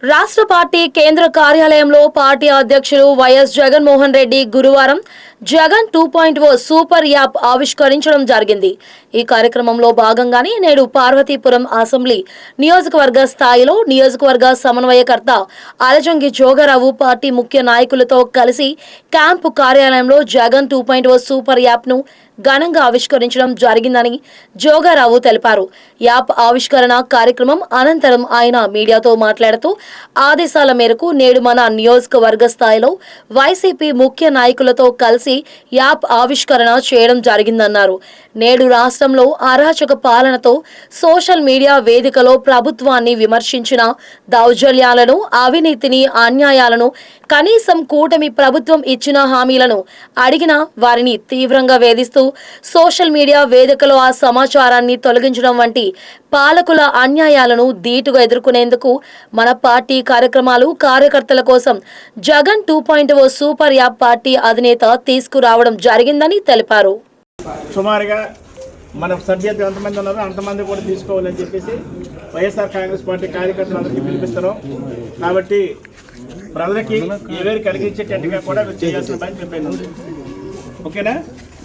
రాష్ట్ర పార్టీ కేంద్ర కార్యాలయంలో పార్టీ అధ్యక్షులు వైఎస్ జగన్మోహన్ రెడ్డి గురువారం జగన్ 2.0 సూపర్ యాప్ ఆవిష్కరించడం జరిగింది. ఈ కార్యక్రమంలో భాగంగానే నేడు పార్వతీపురం అసెంబ్లీ నియోజకవర్గ స్థాయిలో నియోజకవర్గ సమన్వయకర్త అలజంగి జోగారావు పార్టీ ముఖ్య నాయకులతో కలిసి క్యాంపు కార్యాలయంలో జగన్ 2.0 సూపర్ యాప్ను ఘనంగా ఆవిష్కరించడం జరిగిందని జోగారావు తెలిపారు. యాప్ ఆవిష్కరణ కార్యక్రమం అనంతరం ఆయన మీడియాతో మాట్లాడుతూ ఆదేశాల మేరకు నేడు మన నియోజకవర్గ స్థాయిలో వైసీపీ ముఖ్య నాయకులతో కలిసి యాప్ ఆవిష్కరణ చేయడం జరిగిందన్నారు. నేడు రాష్ట్రంలో అరాచక పాలనతో సోషల్ మీడియా వేదికలో ప్రభుత్వాన్ని విమర్శించిన దౌర్జన్యాలను, అవినీతిని, అన్యాయాలను, కనీసం కూటమి ప్రభుత్వం ఇచ్చిన హామీలను అడిగిన వారిని తీవ్రంగా వేధిస్తూ సోషల్ మీడియా వేదికలో ఆ సమాచారాన్ని తొలగించడం వంటి పాలకుల అన్యాయాలను ధీటుగా ఎదుర్కొనేందుకు మన పార్టీ కార్యక్రమాలు కార్యకర్తల కోసం జగన్ 2.0 సూపర్ యాప్ పార్టీ అధినేత తీసుకురావడం జరిగిందని తెలిపారు. సుమారుగా మన సభ్యత ఎంతమంది ఉన్నారో అంతమంది కూడా తీసుకోవాలని చెప్పేసి వైఎస్ఆర్ కాంగ్రెస్ పార్టీ కార్యకర్తలందరికీ పిలిపిస్తున్నాం. కాబట్టి ప్రజలకి ఎవరు కలిగించేటట్టుగా కూడా చేయాల్సిన పని చెప్పాను. ఓకేనా?